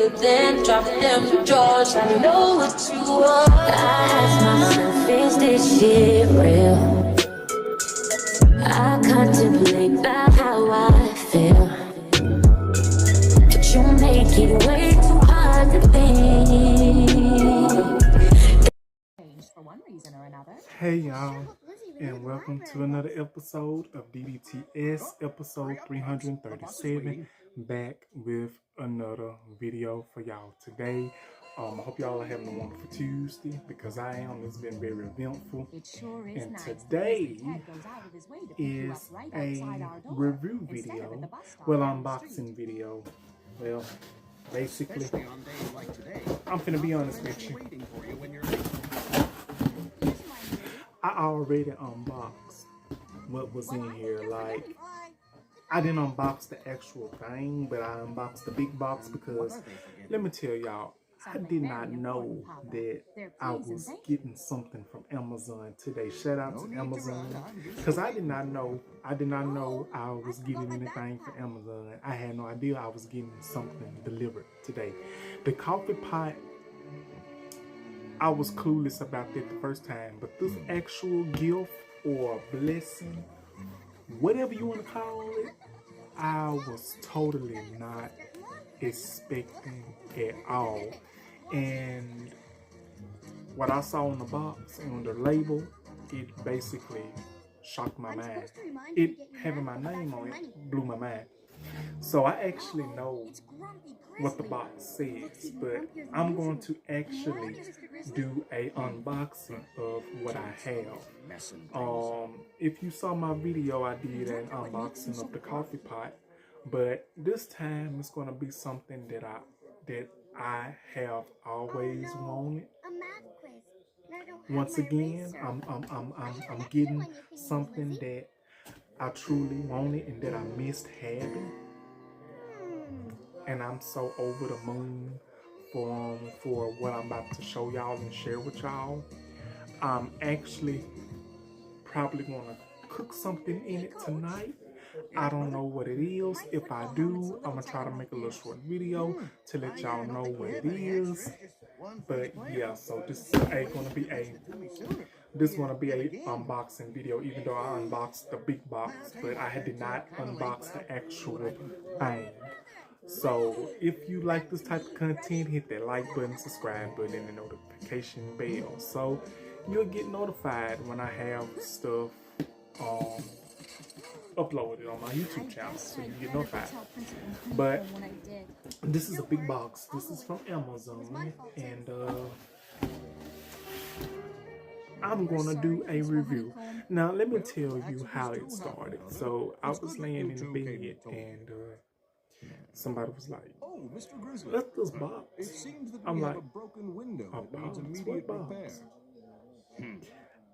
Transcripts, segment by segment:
you, then drop them drawers. I know what you want. I ask myself, is this shit real? I contemplate about how I feel, but you make it way too hard to think. For one reason or another. Hey y'all, and welcome to another episode of DDTS, episode 337, back with another video for y'all today. I hope y'all are having a wonderful Tuesday, because I am. It's been very eventful. It sure is and nice. Today is a review video, well, unboxing video. Well, basically, I'm finna be honest with you. I already unboxed what was in here. Like, I didn't unbox the actual thing, but I unboxed the big box because, let me tell y'all, I did not know that I was getting something from Amazon today. Shout out to Amazon, because I did not know I was getting anything from Amazon. I had no idea I was getting something delivered today. The coffee pot, I was clueless about that the first time, but this actual gift or blessing, whatever you want to call it, I was totally not expecting at all. And what I saw on the box and on the label, it basically shocked my mind. It having my name on it blew my mind. So I actually know what the box says, but I'm going to actually do a unboxing of what I have. If you saw my video, I did an unboxing of the coffee pot, but this time it's going to be something that I have always wanted. Once again, I'm getting something that I truly wanted and that I missed having. And I'm so over the moon for what I'm about to show y'all and share with y'all. I'm actually probably gonna cook something in it tonight. I don't know what it is. If I do, I'm gonna try to make a little short video to let y'all know what it is. But yeah, so this is gonna be a unboxing video, even though I unboxed the big box, but I did not unbox the actual thing. So if you like this type of content, hit that like button, subscribe button, and the notification bell, so you'll get notified when I have stuff uploaded on my YouTube channel, so you get notified. But this is a big box. This is from Amazon, and I'm gonna do a review. Now let me tell you how it started. So I was laying in bed, and somebody was like, "Oh, Mr. Grizzly, what's this box?" I'm like, "A box? What box?"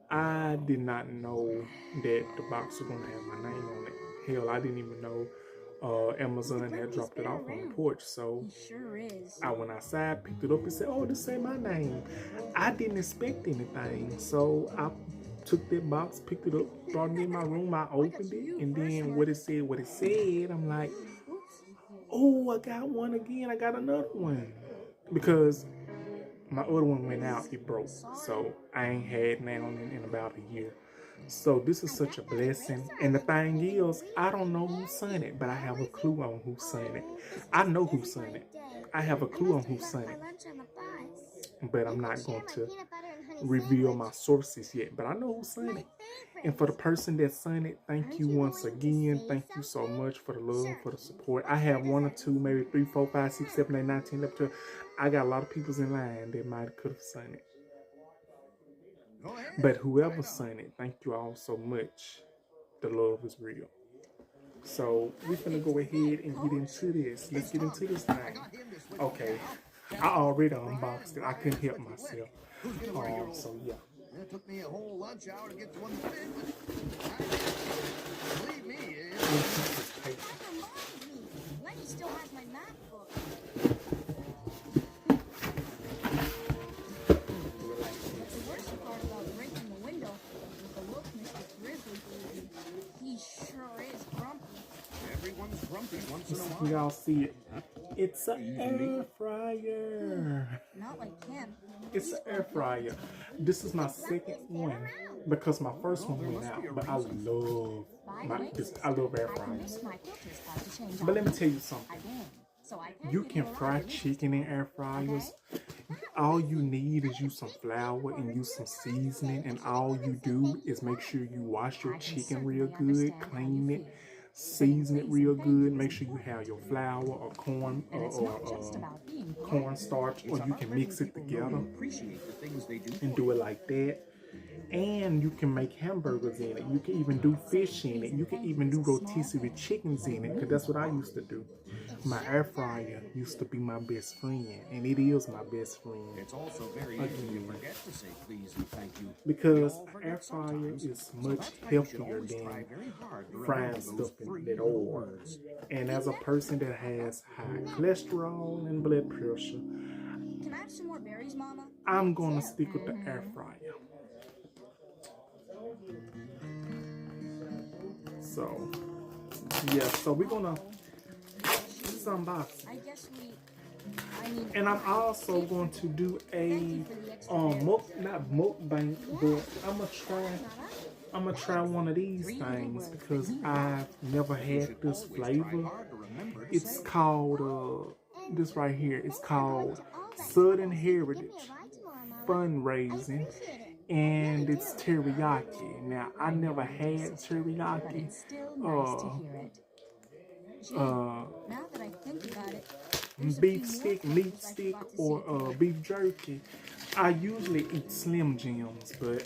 I did not know that the box was gonna have my name on it. Hell, I didn't even know Amazon had dropped it off on the porch. So I went outside, picked it up, and said, "Oh, this ain't my name." I didn't expect anything, so I took that box, picked it up, brought it in my room. I opened it, and then what it said, I'm like, "Oh, I got one again. I got another one," because my other one went out, it broke, so I ain't had now in about a year. So this is such a blessing. And the thing is, I don't know who sent it, but I have a clue on who sent it. I know who sent it. I have a clue on who sent it, but I'm not going to reveal my sources yet. But I know who sent it. And for the person that sent it, thank you once again. Thank you so much for the love, for the support. I have 1 or 2, maybe 3, 4, 5, 6, 7, 8, 9, 10, 11, 12. I got a lot of people in line that could have sent it. But whoever sent it, thank you all so much. The love is real. So we're gonna go ahead and get into this. Let's get into this thing. Okay, I already unboxed it. I couldn't help myself. So yeah. It took me a whole lunch hour to get to one fit, but believe me, Lenny still has my math book. The worst part about breaking the window is the look Mr. Grizzly gave me. He sure is grumpy. every everyone's grumpy once in a Can while. y'all see it? It's an air fryer. Not like him. It's an air fryer. This is my second one because my first one went out. But I love I love air fryers. But let me tell you something. You can fry chicken in air fryers. All you need is use some flour and use some seasoning, and all you do is make sure you wash your chicken real good, clean it, season it real good. Make sure you have your flour or corn or cornstarch, or you can mix it together and do it like that. And you can make hamburgers in it. You can even do fish in it. You can even do rotisserie chickens in it, because that's what I used to do. My air fryer used to be my best friend, and it is my best friend. It's also very easy to forget to say please and thank you. Because air fryer is much healthier than frying stuff in that oil. And as a person that has high cholesterol and blood pressure, Can I have some more berries, Mama? I'm gonna stick with the air fryer. So, yeah, so we're gonna unbox. I guess and I'm also going to do a not mukbang, but I'm gonna try one of these things because I've never had this flavor. It's called this right here. It's called Southern Heritage Fundraising, and it's teriyaki. Now I never had teriyaki. Now that I think about it, Beef stick, meat stick, or beef jerky. I usually eat Slim Jims, but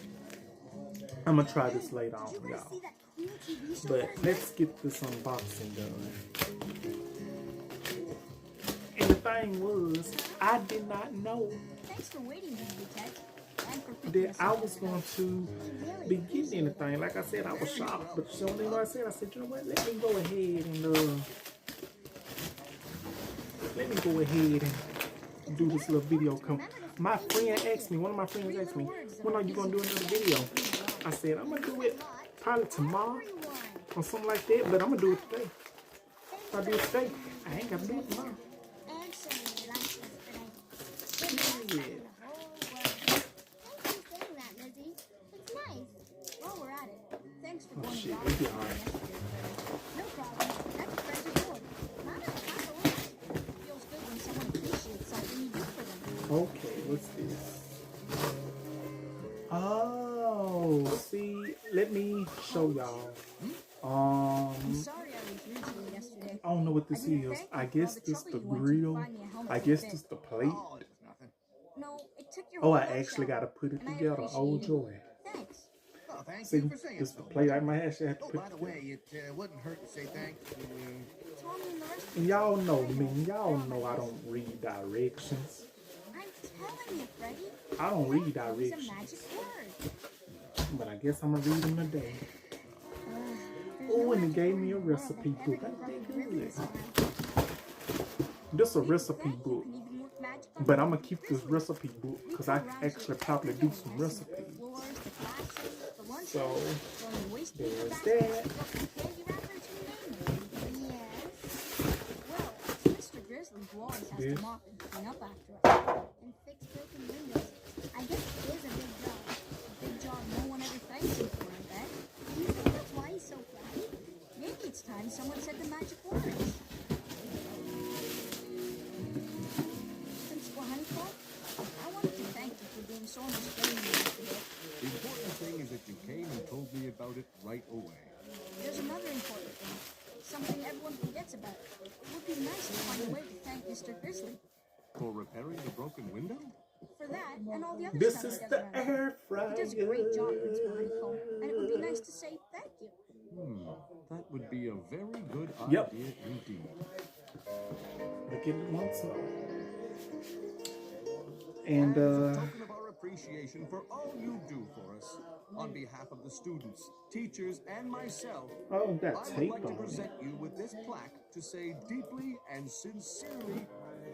I'm gonna try this later on, y'all. But let's get this unboxing done. And the thing was, I did not know thanks for waiting, Detective. that I was going to be getting anything. Like I said, I was shocked, but you know what I said? I said, you know what? Let me go ahead and do this little video. My friend asked me, one of my friends asked me, when are you gonna do another video? I said, I'm gonna do it probably tomorrow or something like that, but I'm gonna do it today. If I do it today, I ain't gotta do it tomorrow. Yeah. While we're at it, thanks for going Shit, to it'll be alright. No problem. That's a present for you. Mama, feels good when someone appreciates something you do for them. Okay, what's this? Oh, see, let me show y'all. I'm sorry I was rude to you yesterday. I don't know what this is. I guess this the grill. I guess this the plate. Oh, it's nothing. No, it took your Oh, whole I lunch actually hour, gotta put it and I together. appreciate Oh, it. joy. Thanks. Oh, thank See, you for saying this so. the plate I might actually have to Oh, put by the together. way, it wouldn't hurt to say thanks to Tommy and the rest of And y'all know me. Y'all know I don't read directions. I'm telling you, Freddie. I don't read It's a directions. magic word. But I guess I'm gonna read them today. Oh, and it gave me a recipe book. I think good. This is a recipe book. But I'm gonna keep this recipe book because I actually probably do some recipes. So there's that. Well, it's Mr. Grizzly who always has to mop and clean up after us. And fix broken windows. I guess it is a big job. A big job no one ever thanks him for, I bet. Do you think that's why he's so proud? Maybe it's time someone said the magic words. Principal Honeycomb, I wanted to thank you for being so much better than yesterday. The important thing is that you came and told me about it right away. There's another important thing. Something everyone forgets about. It would be nice to find a way to thank Mr. Grizzly. For repairing the broken window? For that and all the other This stuff is he does the around here. air fryer. He does a great job, Principal Honeycomb, and it would be nice to say thank you. That would be a very good Yep. idea indeed. Look at it once more. And As a token of our appreciation for all you do for us, on behalf of the students, teachers, and myself, oh, I got would tape like to on it. present you with this plaque to say deeply and sincerely,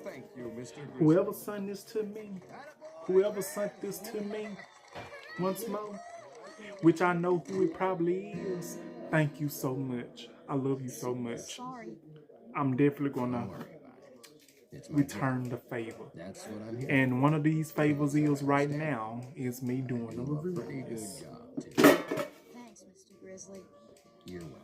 thank you, Mr. Grizzly. Whoever sent this to me, once more, which I know who it probably is, thank you so much. I love you so much. Sorry. I'm definitely gonna Don't worry about it. It's my return the favor. That's what I'm here. And one of these favors is right now is me doing a Do a review pretty of good this. job too. Thanks, Mr. Grizzly. You're welcome.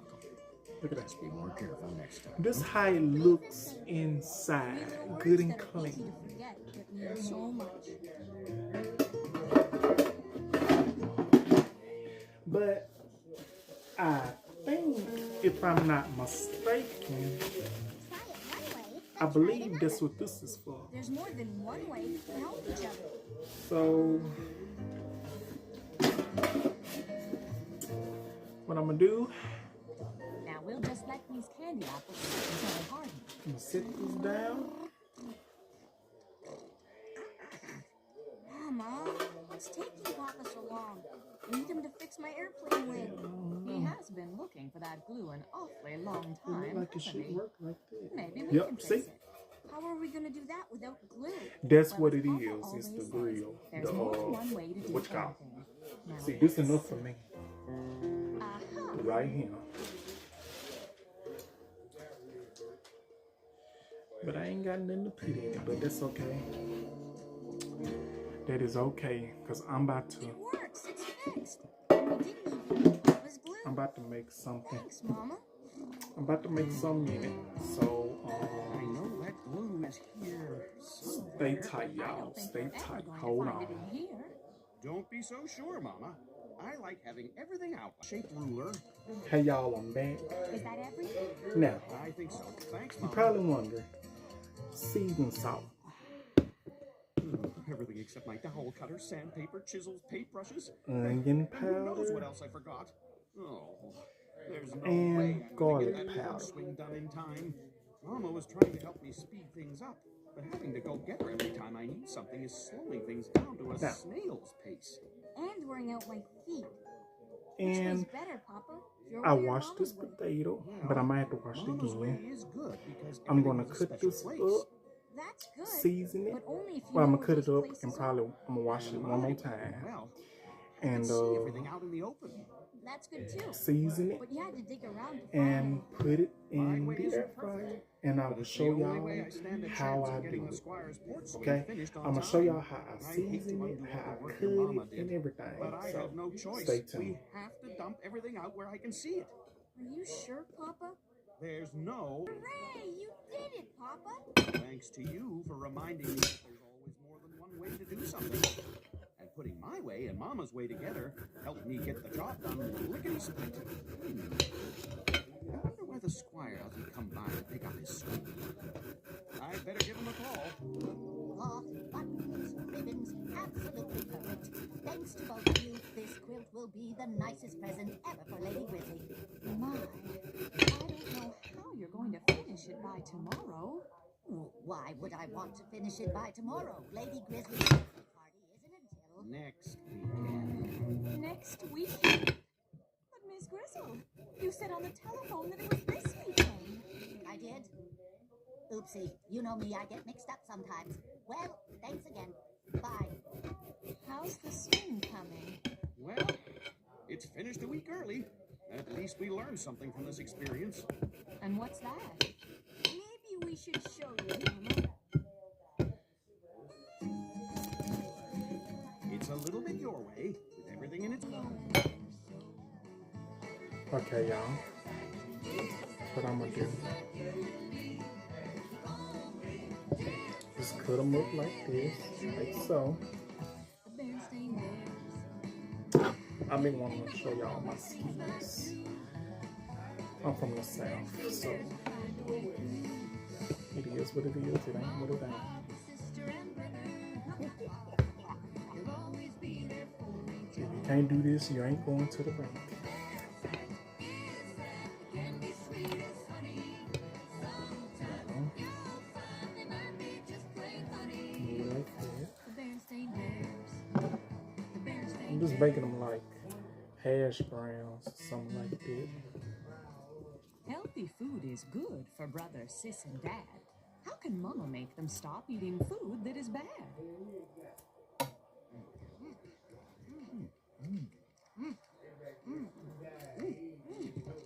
Look at that. Just be more careful next time. This how it looks inside, good and Easy clean. to forget, but mean so much. But I think, if I'm not mistaken, Try it one way, I then try believe it that's another. what this is for. There's more than one way to help each other. So, what I'm gonna do, Now we'll just let these candy apples sit until they harden. I'm gonna set this down. Mama, what's taking Papa so long? I need him to fix my airplane lid. He has been looking for that glue an awfully long It time, look like it hasn't should he? work like that. Maybe we can Yep, fix see? it. How are we gonna do that without glue? That's Well, what as it Papa is. always It's the says, grill. There's The, more than one way to do what you call anything. Now it? See, this let's enough for me. Aha! Right here. But I ain't got nothing to put in it, but that's okay. That is okay, because I'm about to, It works. It's fixed. We didn't even need Papa's glue. I'm about to make something. Thanks, Mama. I'm about to make something in it. So, I know that glue is here stay somewhere. tight, I y'all. don't think Stay we're ever tight. going Hold to find it on. in here. Don't be so sure, Mama. I like having everything out. Shaped ruler. Hey, y'all, I'm back. Is that everything? Now, I think so. Thanks, you're Mama. probably wondering, seasoning salt. Everything except my dowel cutter, sandpaper, chisels, paintbrushes. Onion And who knows what powder. else I forgot? Oh, there's no And way I'm gonna garlic get that powder. porch swing done in time. Mama was trying to help me speed things up, but having to go get her every time I need something is slowing things down to a Now. snail's pace. And wearing out my feet. Which And way's better, Papa? Your I way or washed this Mama's way? potato, but I might have to wash it Mama's way again. is good because I'm gonna everything has a cut special this place. up, That's good. season it. But only if you Well, I'm know gonna cut where it those up places and are. probably I'm gonna wash it one more Mine. time. Well, I And can see everything out in the open. That's good too. season it But you had to dig around to find and it. put it My in way the isn't air fryer. perfect, And I but will it's the show only y'all way I stand a how chance I of getting do the it. Squire's porch swing Okay, finished on I'm gonna time. show y'all how I I hate season to it, undo how all I the work cut your mama it, did, and everything. but I So have no choice. stay tuned. We have to dump everything out where I can see it. Are you sure, Papa? There's no Hooray! You did it, Papa! thanks to you for reminding me that there's always more than one way to do something. And putting my way and Mama's way together helped me get the job done lickety-split. I wonder why the Squire doesn't come by to pick up his school. I'd better give him a call. Cloth, buttons, ribbons, absolutely perfect. Thanks to both of you, this quilt will be the nicest present ever for Lady Grizzly. My, I don't know how you're going to finish it by tomorrow. Why would I want to finish it by tomorrow? Lady Grizzly's birthday party isn't until... Next weekend. Next week? But Miss Grizzle, you said on the telephone that it was this weekend. I did? Oopsie, you know me, I get mixed up sometimes. Well, thanks again. Bye. How's the swing coming? Well, it's finished a week early. At least we learned something from this experience. And what's that? Maybe we should show you, Mama. It's a little bit your way, with everything in its Okay, y'all. What I'm gonna do? Just cut them up like this, like so. The bear stained bears. I've been wanting to show y'all my skis. I'm from the South, so it is what it is. It ain't what it ain't. Sister and brother. You'll always be there for me. If you can't do this, you ain't going to the bank. Can be sweet as honey. Sometimes You just plain funny. know, like that. The bear stained bears. The bear I'm stained just making them like hash browns or something like that. Healthy food is good for brother, sis, and dad. How can Mama make them stop eating food that is bad?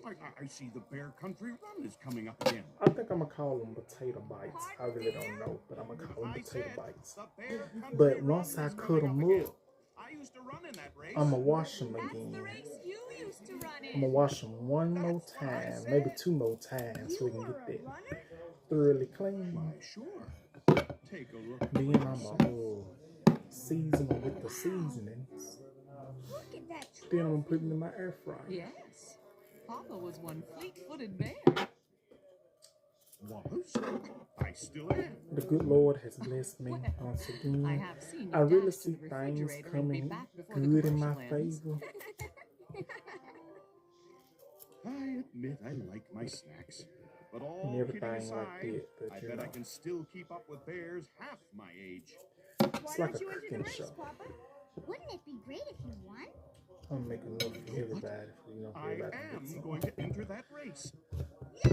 I I see the Bear Country Run is coming up again. I think I'm gonna call them potato bites. I really don't know, but I'm gonna call them I potato said bites. the Bear Country But Run once I is cut coming them again. up, I used to run in that race. I'm gonna wash them That's the again. race you used to run I'm gonna in. wash them one more That's what I time, maybe said. 2 more times, so we You can were get a that runner? thoroughly clean. Why, sure. Take a look. Then I'm gonna season them with the seasonings. Look at that Then I'm trophy. gonna put it in my air fryer. Yes. Papa was one fleet-footed bear. Was? I still am. The good Lord has blessed me once I again. have seen I you really dash to see the things refrigerator and be coming back before the good in my commercial ends. favor. I admit I like my snacks. But And all kidding everything like aside, that, but I you bet I know, can still keep up with bears half my age. Why it's like a don't you enter the cooking race, show. Papa? Wouldn't it be great if you won? I'm gonna make enough for everybody, for, you know, for I everybody to get am some. going to enter that race. Yay!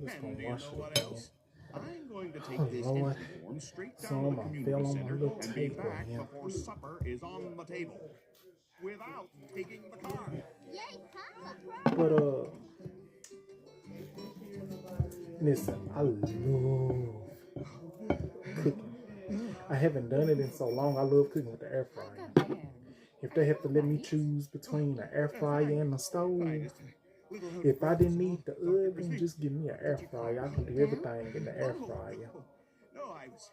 Just And gonna do you wash know it what again. else? I'm going to take Oh, this Lord. entry form straight down Some to the of 'em community fell on my center little and be table back here. before supper is on the table. Without taking the car. Yay, Papa! But listen, I love cooking. I haven't done it in so long. I love cooking with the air fryer. Bear. If they have to let me choose between an air fryer and a stove, if I didn't need the oven, just give me an air fryer. I can do everything in the air fryer. No, I was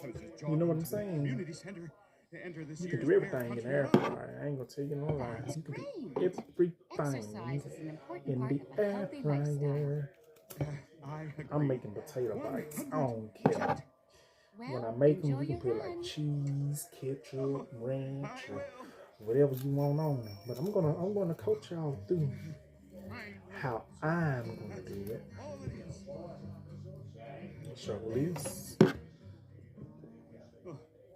just You know what jogging I'm to the saying? community center to enter this You can year's do Bear everything in Country the air Run. fryer. I ain't gonna tell you no lies. You can do everything Exercise is an important in part the of a air healthy lifestyle. fryer. I agree. I'm making potato bites. I don't care. When I Well, make them, enjoy you can your put run. like cheese, ketchup, ranch, I or will. whatever you want on them. But I'm gonna coach y'all through how I'm gonna do it. All it is. Shovel this.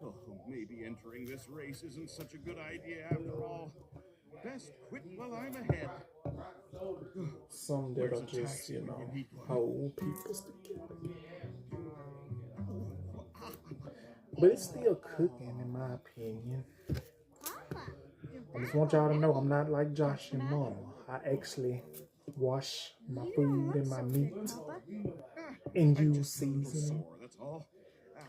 Oh, maybe entering this race isn't such a good idea after all. Best quit while I'm ahead. Some Where's that'll a just, taxi you we know, can eat one? hold people together. But it's still cooking, in my opinion. Papa! I just want y'all to know I'm not like Josh and Mama. I actually wash my You don't food look and my so meat fit, Papa. and I'm use just a little seasoning. sore, that's all.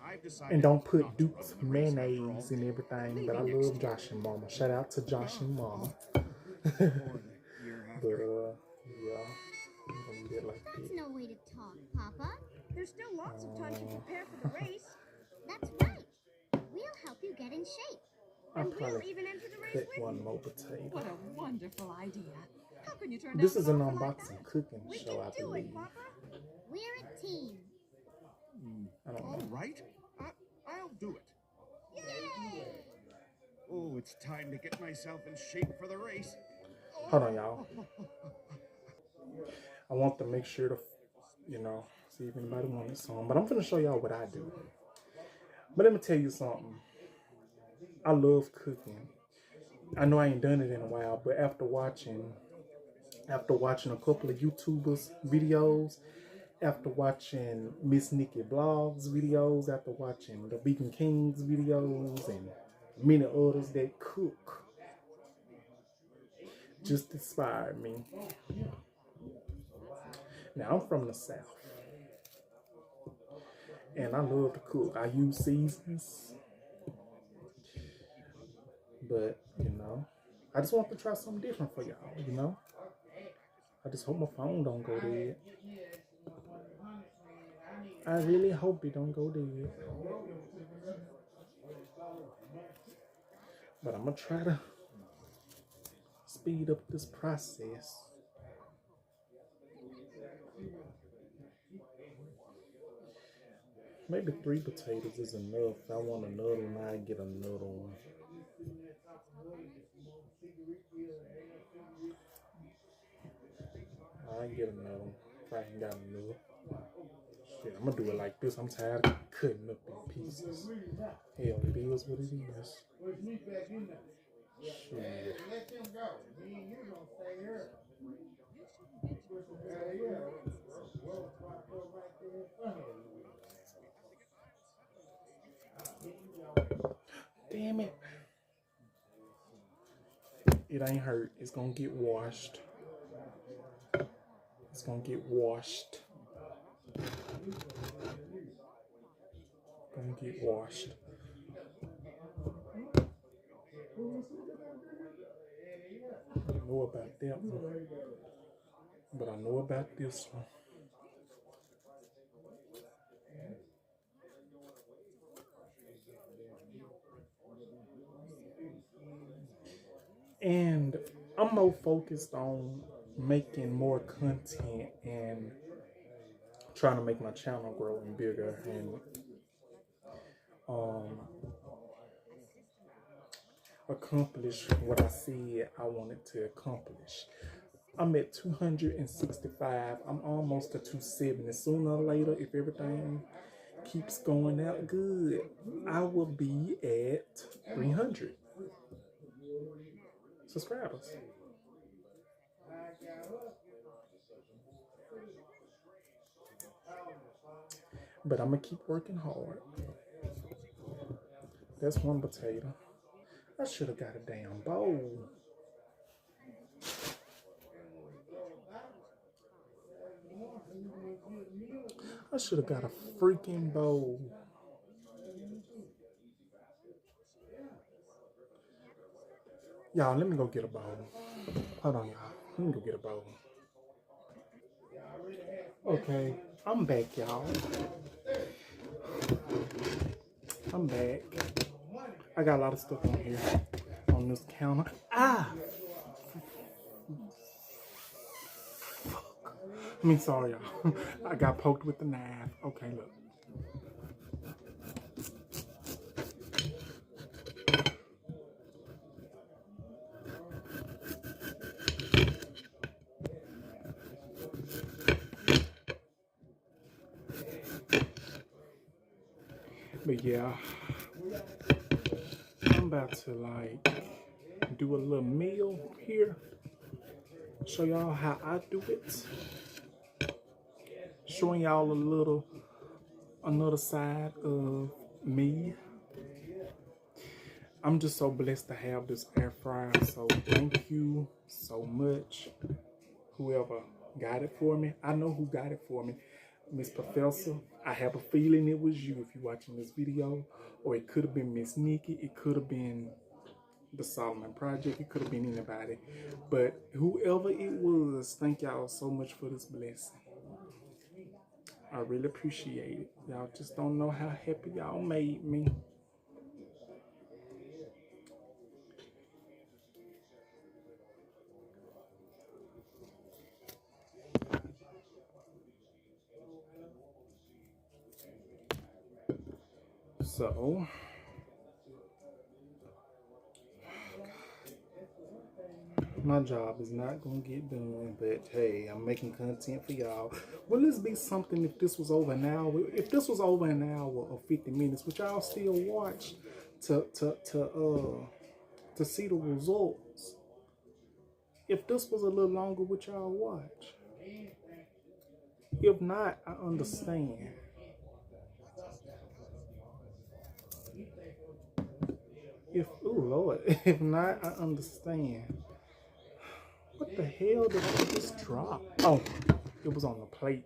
I've decided And don't not put to run Duke's the race after all. mayonnaise and everything. But I Maybe next love Josh and Mama. Shout out to Josh and Mama. Or the year But after. yeah, I'm gonna leave it like That's that. no way to talk, Papa. There's still lots of time to prepare for the race. That's right. We'll help you get in shape. I'll And we'll probably even enter the race cut with one you. more potato. What a wonderful idea. How can you turn This down is an offer like unboxing that? cooking We show, I can do believe. it, Papa. We're a team. I don't All know. right, I'll do it. Yay! Oh, it's time to get myself in shape for the race. Hold on, y'all. I want to make sure to, you know, see if anybody wants some. But I'm gonna show y'all what I do. But let me tell you something. I love cooking. I know I ain't done it in a while, but after watching a couple of YouTubers videos, after watching Miss Nikki Blogs videos, after watching the Vegan Kings videos, and many others that cook, just inspired me. Now I'm from the South, and I love to cook. I use seasonings, but you know, I just want to try something different for y'all. You know, I just hope my phone don't go dead. I really hope it don't go dead. But I'm gonna try to speed up this process. Maybe 3 potatoes is enough. If I want another one, I get another one. I get another one if I ain't got enough. Shit, I'm gonna do it like this. I'm tired of cutting up in pieces. Hell, it is what it is. Shit. Damn it. It ain't hurt. It's gonna get washed. It's gonna get washed. Gonna get washed. I know about that one, but I know about this one. And I'm more focused on making more content and trying to make my channel grow and bigger and um, accomplish what I said I wanted to accomplish. I'm at 265. I'm almost to 270. Sooner or later, if everything keeps going out good, I will be at 300 subscribers. But I'm gonna keep working hard. That's one potato. I should have got a damn bowl. I should have got a freaking bowl. Y'all, let me go get a bowl. Hold on, y'all. Let me go get a bowl. Okay, I'm back, y'all. I'm back. I got a lot of stuff on here on this counter. Ah! I mean, sorry, y'all. I got poked with the knife. Okay, look. But yeah, I'm about to like do a little meal here. Show y'all how I do it. Showing y'all a little another side of me. I'm just so blessed to have this air fryer. So thank you so much. Whoever got it for me. I know who got it for me. Miss Professor, I have a feeling it was you if you're watching this video. Or it could have been Miss Nikki. It could have been the Solomon Project. It could have been anybody. But whoever it was, thank y'all so much for this blessing. I really appreciate it. Y'all just don't know how happy y'all made me. So, my job is not gonna get done, but hey, I'm making content for y'all. Will this be something if this was over an hour? If this was over an hour or 50 minutes, would y'all still watch to see the results? If this was a little longer, would y'all watch? If not, I understand. If, oh Lord, if not, I understand. What the hell did I just drop? Oh, it was on the plate.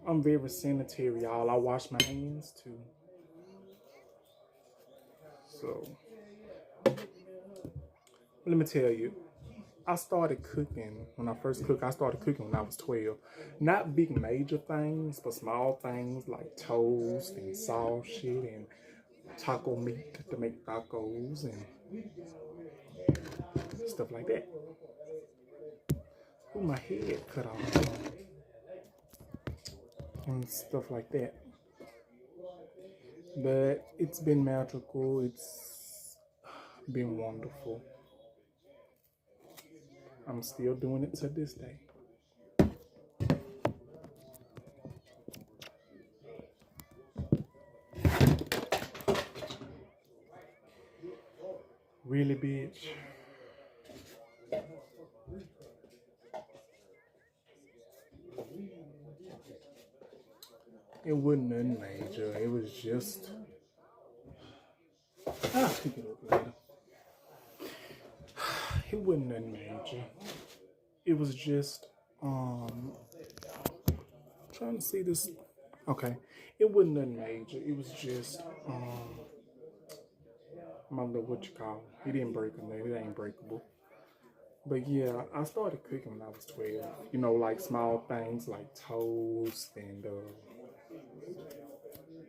I'm very sanitary, y'all. I wash my hands too. So, let me tell you, I started cooking, when I first cooked, I started cooking when I was 12. Not big major things, but small things like toast and sauce shit and taco meat to make tacos and stuff like that. Ooh, my head cut off. And stuff like that. But it's been magical. It's been wonderful. I'm still doing it to this day. Really, bitch. It wasn't nothing major. It was just I'll pick it up later. It wasn't nothing major. It was just trying to see this. Okay, it wasn't nothing major. It was just my little what you call. It didn't break a nail. It ain't breakable. But yeah, I started cooking when I was 12. You know, like small things like toast and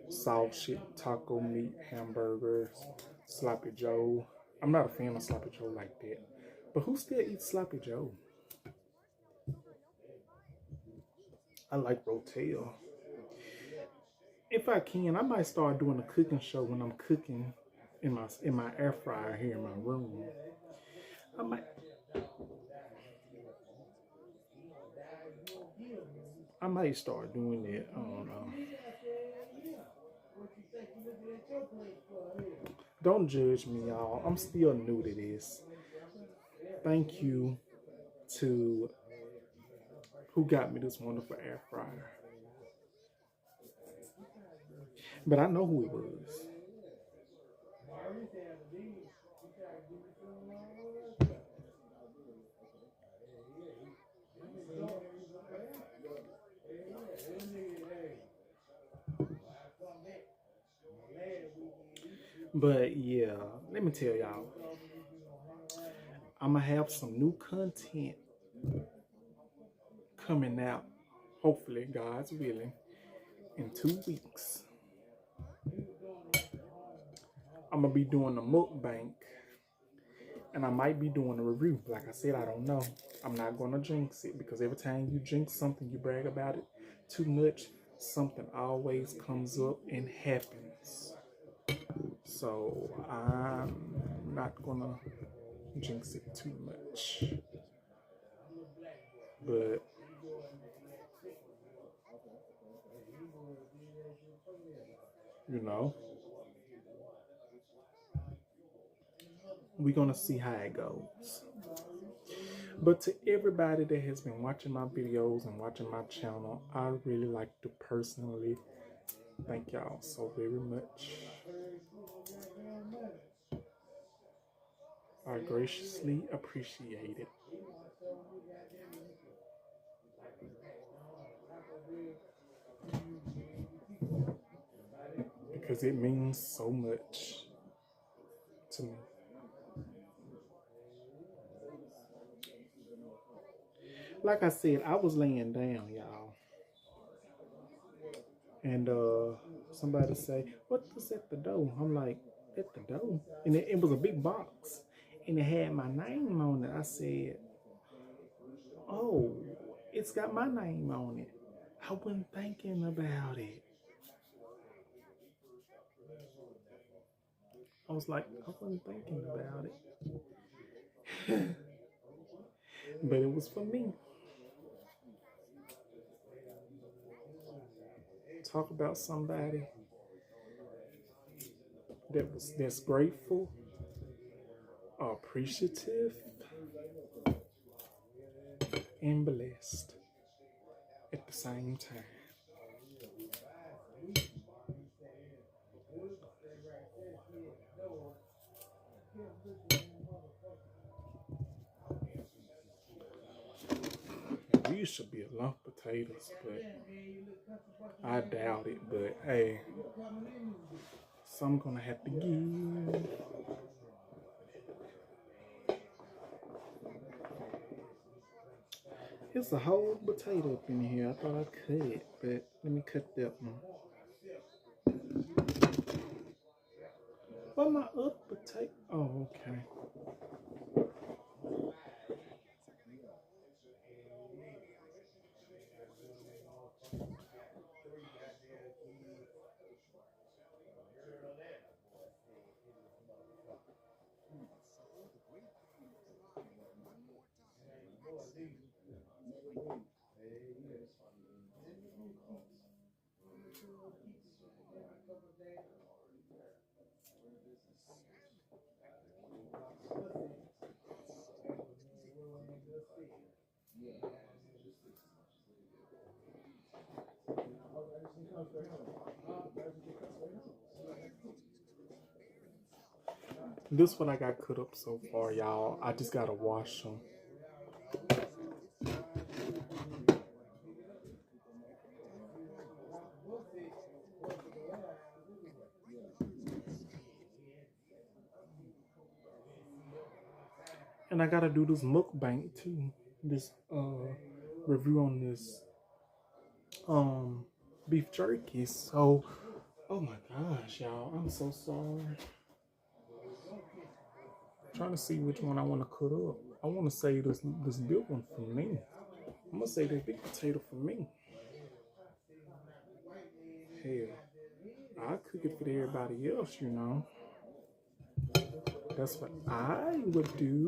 soft shit, taco meat, hamburgers, sloppy joe. I'm not a fan of sloppy joe like that. But who still eats sloppy joe? I like rotel. If I can, I might start doing a cooking show when I'm cooking in my air fryer here in my room. I might I might start doing that. I don't know. Don't judge me, y'all. I'm still new to this. Thank you to who got me this wonderful air fryer. But I know who it was. But yeah, let me tell y'all, I'm gonna have some new content coming out, hopefully, God's willing, in 2 weeks. I'm gonna be doing a mukbang and I might be doing a review. Like I said, I don't know. I'm not gonna jinx it because every time you jinx something, you brag about it too much, something always comes up and happens. So I'm not gonna jinx it too much. But you know, we're gonna see how it goes. But to everybody that has been watching my videos and watching my channel, I really like to personally thank y'all so very much. I graciously appreciate it. Because it means so much to me. Like I said, I was laying down, y'all. And somebody say, "What was at the door?" I'm like, "At the door?" And it was a big box. And it had my name on it. I said, "Oh, it's got my name on it." I wasn't thinking about it. I was like, I wasn't thinking about it. But it was for me. Talk about somebody that's grateful, appreciative, and blessed at the same time. These should be a lump of potatoes, but I doubt it. But hey, some gonna have to give. It's a whole potato up in here. I thought I'd cut it, but let me cut that one. What my other potato? Oh, okay. This one I got cut up so far, y'all. I just gotta wash them. And I gotta do this mukbang too. This review on this beef jerky. So, oh my gosh, y'all, I'm so sorry. I'm trying to see which one I want to cut up. I want to say this big one for me. I'm gonna say that big potato for me. Hell, I cook it for everybody else, you know. That's what I would do.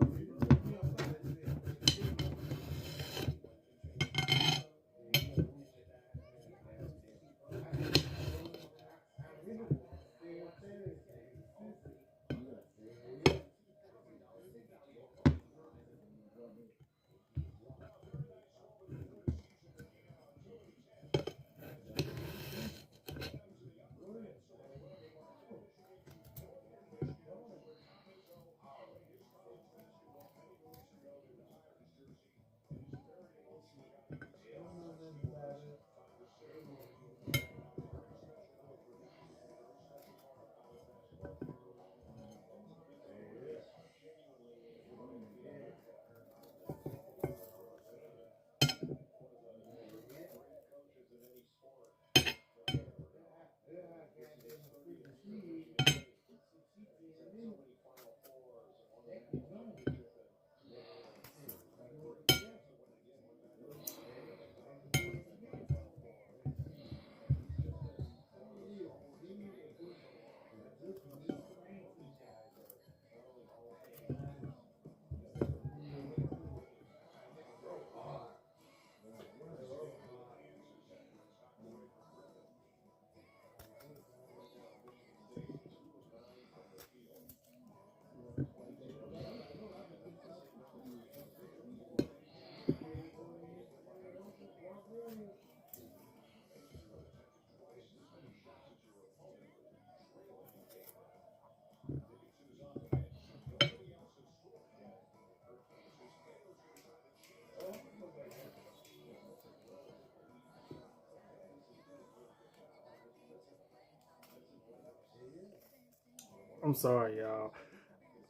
I'm sorry, y'all.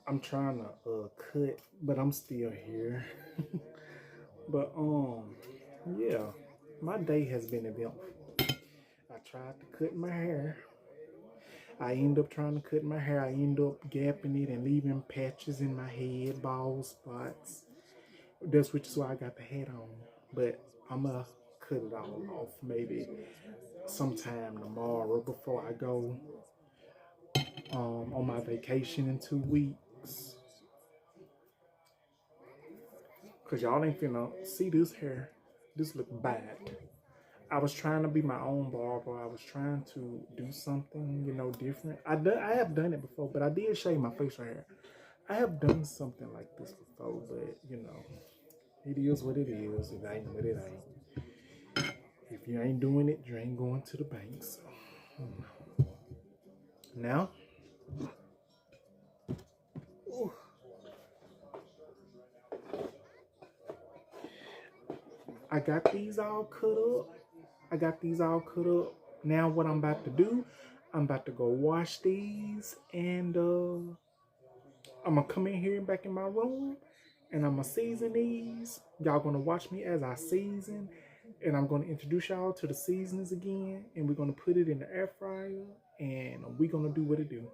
I'm trying to cut, but I'm still here. But yeah, my day has been eventful. I tried to cut my hair. I end up trying to cut my hair. I end up gapping it and leaving patches in my head, bald spots. That's which is why I got the hat on. But I'ma cut it all off maybe sometime tomorrow before I go on my vacation in 2 weeks. Cause y'all ain't finna see this hair. This look bad. I was trying to be my own barber. I was trying to do something, you know, different. I have done it before, but I did shave my facial hair. I have done something like this before, but you know, it is what it is. It ain't what it ain't. If you ain't doing it, you ain't going to the bank. So now, ooh, I got these all cut up. I got these all cut up. Now what I'm about to do, I'm about to go wash these and I'm gonna come in here back in my room and I'm gonna season these. Y'all gonna watch me as I season and I'm gonna introduce y'all to the seasonings again and we're gonna put it in the air fryer and we're gonna do what it do.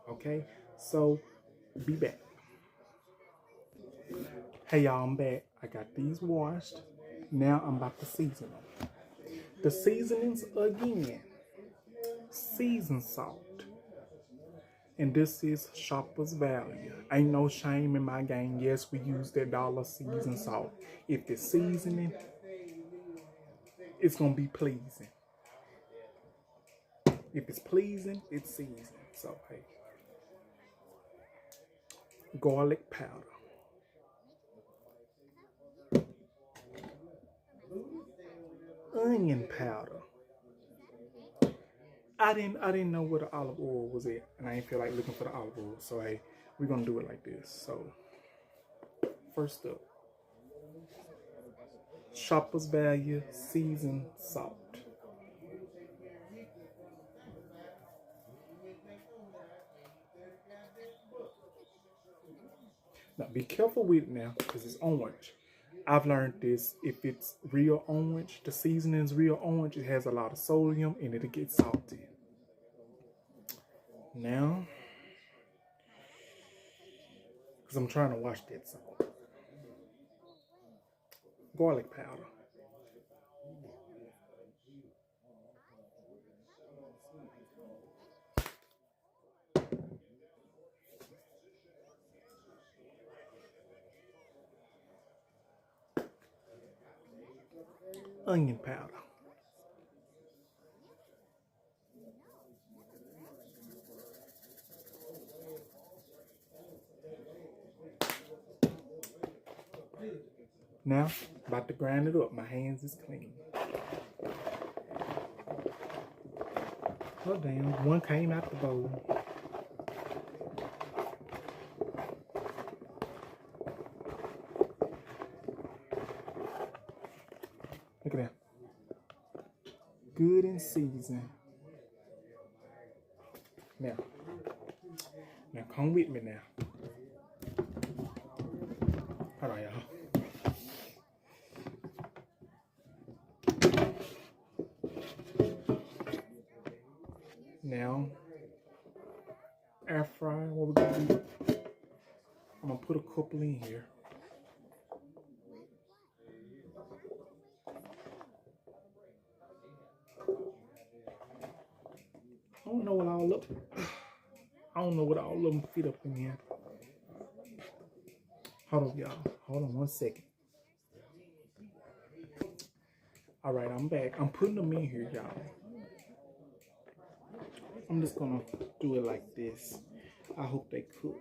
Okay, so be back. Hey y'all, I'm back. I got these washed. Now I'm about to season them. The seasonings again: seasoned salt, and this is shopper's value. Ain't no shame in my game. Yes, we use that dollar seasoned salt. If it's seasoning, it's gonna be pleasing. If it's pleasing, it's seasoned. So hey, garlic powder, onion powder. I didn't know where the olive oil was at, and I didn't feel like looking for the olive oil. So hey, we're gonna do it like this. So first up, Shoppers Value seasoned salt. Now be careful with it now because it's orange. I've learned this, if it's real orange, the seasoning is real orange, it has a lot of sodium and it'll get salty. Now, because I'm trying to wash that salt. Garlic powder. Onion powder. Now, about to grind it up. My hands is clean. Oh damn, one came out the bowl. Look at that. Good and seasoned. Now come with me now. Hold on, y'all. Now, air fryer, what we're gonna do, I'm gonna put a couple in here. I don't know what all of them fit up in here. Hold on, y'all. Hold on 1 second. All right, I'm back. I'm putting them in here, y'all. I'm just gonna do it like this. I hope they cook,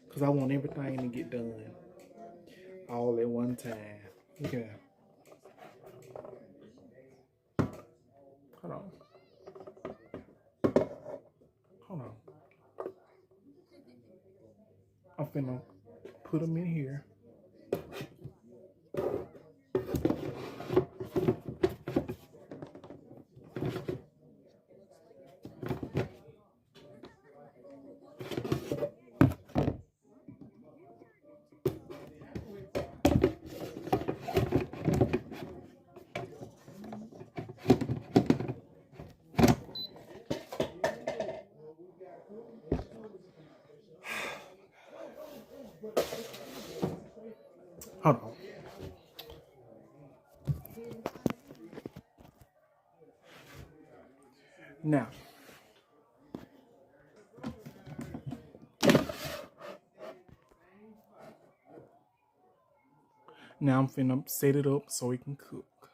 because I want everything to get done all at one time. Look at that. Hold on. I'm finna put them in here. Hold on. Now, I'm finna set it up so it can cook.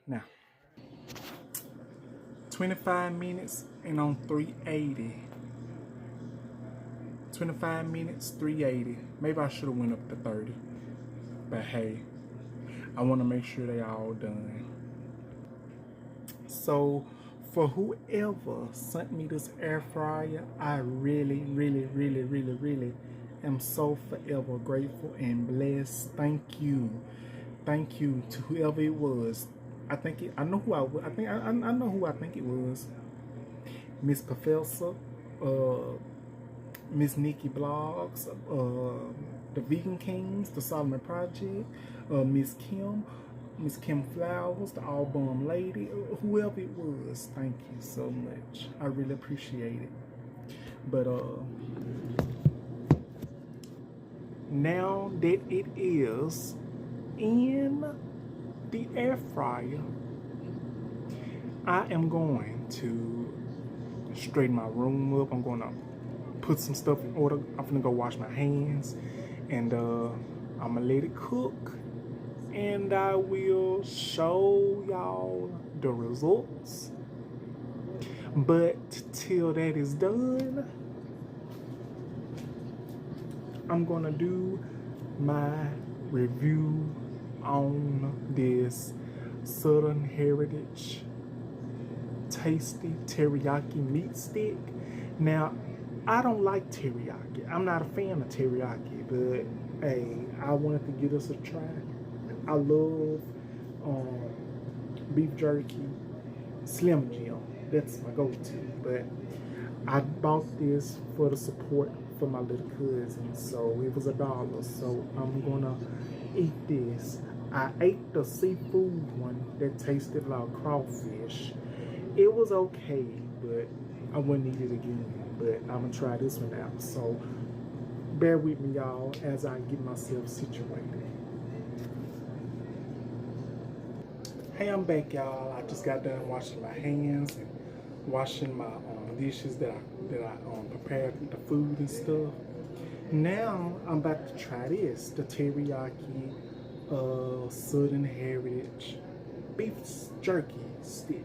Now, 25 minutes and on 380. 25 minutes, 380. Maybe I should have went up to 30. But hey, I want to make sure they all done. So, for whoever sent me this air fryer, I really am so forever grateful and blessed. Thank you to whoever it was. I know who I think it was. Miss Professor, Miss Nikki Blogs, the Vegan Kings, the Solomon Project, Miss Kim Flowers, the All Bum Lady, whoever it was, thank you so much. I really appreciate it. But now that it is in the air fryer, I am going to straighten my room up. I'm going to put some stuff in order. I'm gonna go wash my hands, and I'm gonna let it cook, and I will show y'all the results. But till that is done, I'm gonna do my review on this Southern Heritage Tasty Teriyaki Meat Stick. Now, I don't like teriyaki. I'm not a fan of teriyaki, but hey, I wanted to give this a try. I love um, beef jerky, Slim Jim. That's my go-to. But I bought this for the support for my little cousin, so it was $1. So I'm gonna eat this. I ate the seafood one that tasted like crawfish. It was okay, but I wouldn't eat it again. But I'm gonna try this one out. So bear with me, y'all, as I get myself situated. Hey, I'm back, y'all. I just got done washing my hands and washing my dishes that I prepared with the food and stuff. Now I'm about to try this, the teriyaki Southern Heritage beef jerky stick.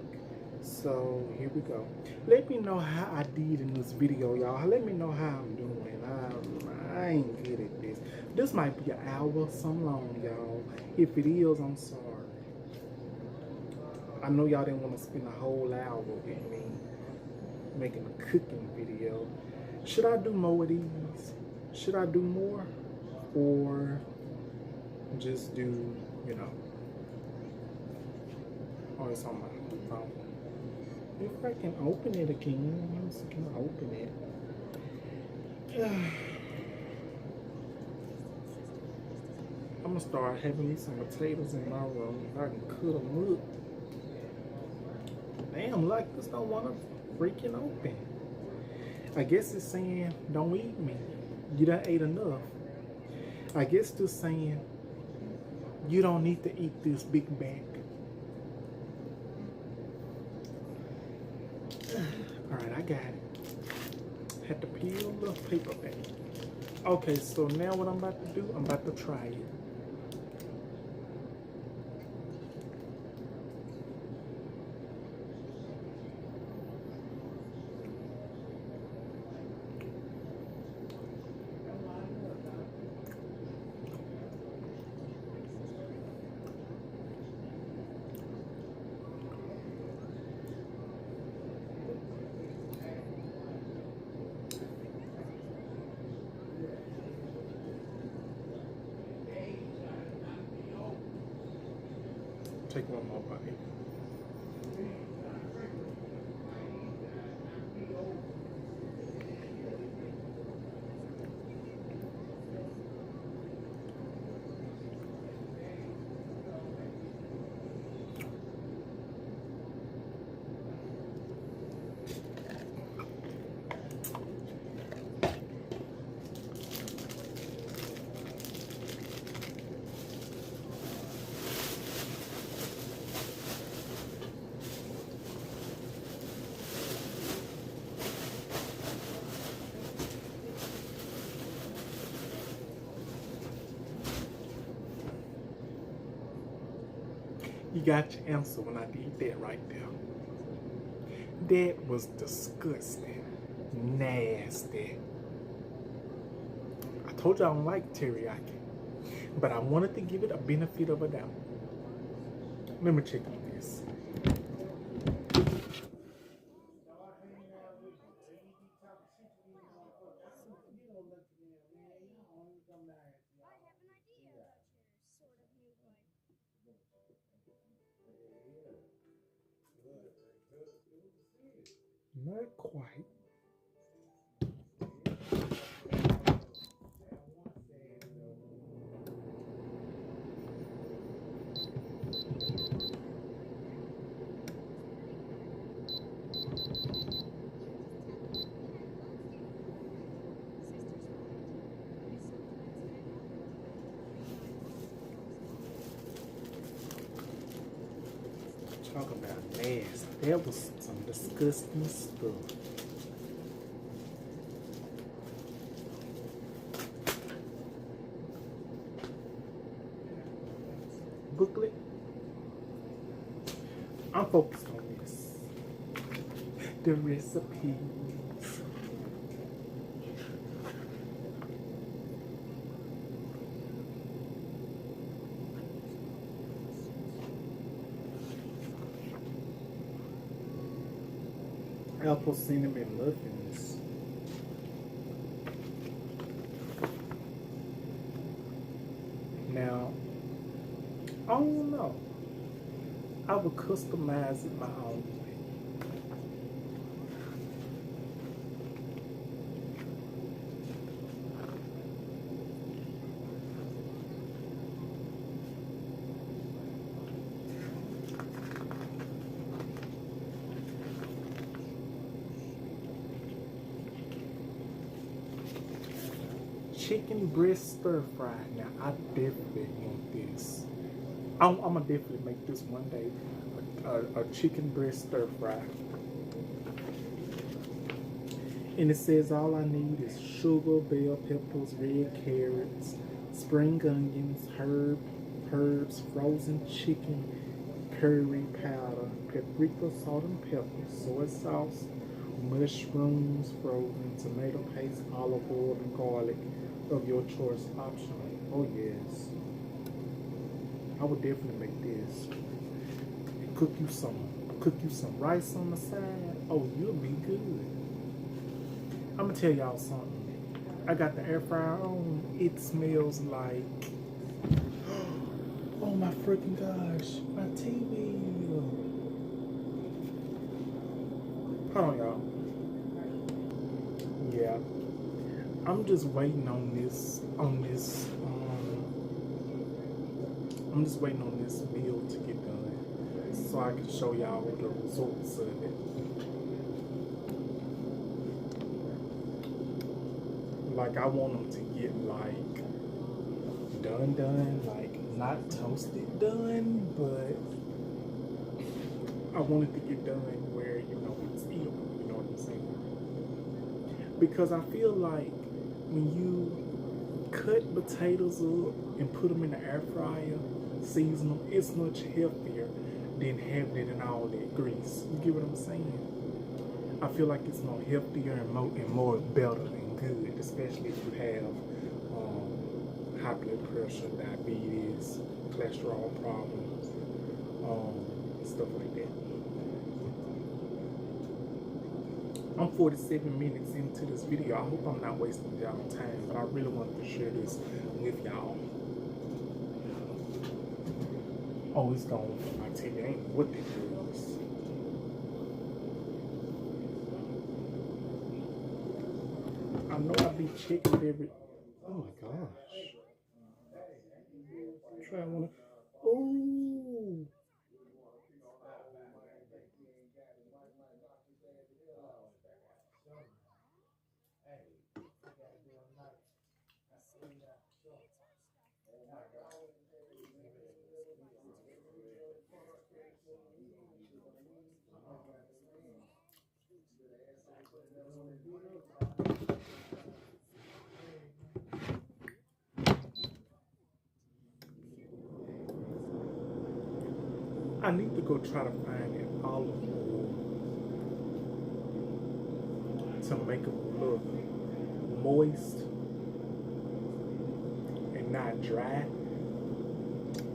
So here we go. Let me know how I did in this video, y'all. Let me know how I'm doing. I ain't good at this. This might be an hour some long, y'all. If it is, I'm sorry. I know y'all didn't want to spend a whole hour with me making a cooking video. Should I do more of these? Should I do more? Or just do, you know, or it's on my phone. If I can open it again, let's see, can I open it? I'm gonna start having me some potatoes in my room. I can cut them up. Damn, like this don't want to freaking open. I guess it's saying, don't eat me. You done ate enough. I guess it's saying, you don't need to eat this big bag. Alright, I got it. Had to peel the paper back. Okay, so now what I'm about to do, I'm about to try it. Take one more bite. You got your answer when I did that right there. That was disgusting. Nasty. I told you I don't like teriyaki, but I wanted to give it a benefit of a doubt. Let me check on this. Not quite. Talk about nasty. That was some disgusting stuff. Booklet. I'm focused on this. The recipes. Apple cinnamon muffins. don't know. I would customize it my own way. Chicken breast stir fry. Now I definitely want this. I'm gonna definitely make this one day. A chicken breast stir fry. And it says all I need is sugar, bell peppers, red carrots, spring onions, herbs, frozen chicken, curry powder, paprika, salt and pepper, soy sauce, mushrooms, frozen tomato paste, olive oil, and garlic of your choice, optional. Oh yes, I would definitely make this. And cook you some rice on the side. Oh, you'll be good. I'm gonna tell y'all something. I got the air fryer on. It smells like, oh my freaking gosh, my TV. Hold on, y'all. Yeah, I'm just waiting on this. I'm just waiting on this meal to get done so I can show y'all the results of it. Like, I want them to get like done, like not toasted done, but I want it to get done where, you know, it's eatable, you know what I'm saying? Because I feel like when you cut potatoes up and put them in the air fryer, season them, it's much healthier than having it in all that grease. You get what I'm saying? I feel like it's more healthier and more better than good, especially if you have high blood pressure, diabetes, cholesterol problems, stuff like that. I'm 47 minutes into this video. I hope I'm not wasting y'all time, but I really wanted to share this with y'all. Oh, it's gone. My TV ain't what it is. I know I be checking every. Oh my gosh. Try one. Oh. I need to go try to find an olive oil to make them look moist and not dry.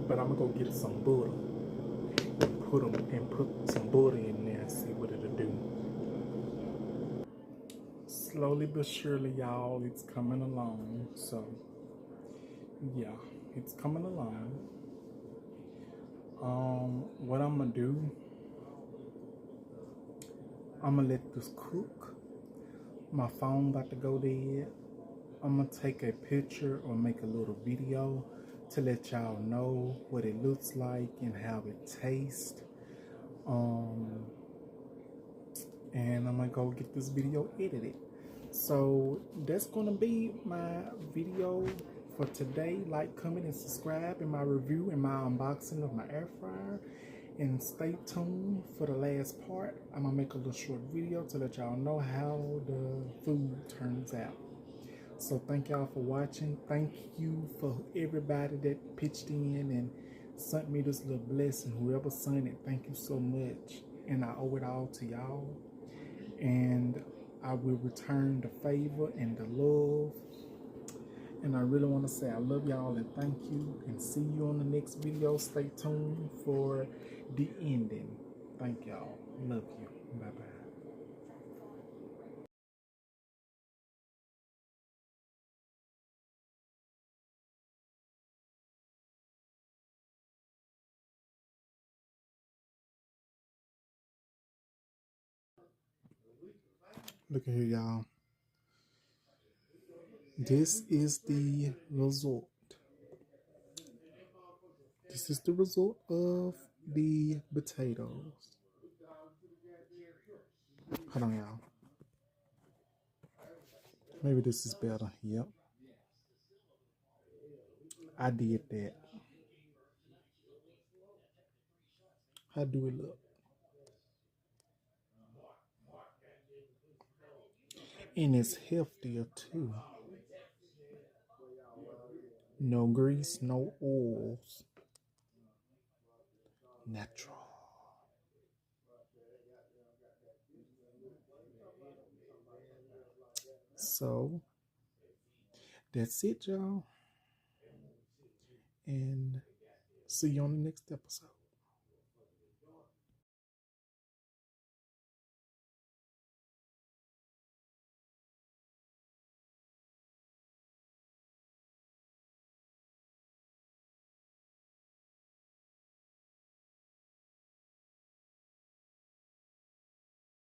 But I'm gonna go get some butter and put some butter in there and see what it'll do. Slowly but surely, y'all, it's coming along. So yeah, it's coming along. What I'm gonna do, I'm gonna let this cook. My phone about to go dead. I'm gonna take a picture or make a little video to let y'all know what it looks like and how it tastes. And I'm gonna go get this video edited. So that's gonna be my video for today. Like, comment, and subscribe in my review and my unboxing of my air fryer. And stay tuned for the last part. I'm gonna make a little short video to let y'all know how the food turns out. So thank y'all for watching. Thank you for everybody that pitched in and sent me this little blessing. Whoever sent it, thank you so much. And I owe it all to y'all. And I will return the favor and the love. And I really want to say I love y'all and thank you. And see you on the next video. Stay tuned for the ending. Thank y'all. Love you. Bye-bye. Look at here, y'all. This is the result. This is the result of the potatoes. Hold on, y'all. Maybe this is better. Yep. I did that. How do it look? And it's healthier too. No grease, no oils. Natural. So that's it, y'all. And see you on the next episode.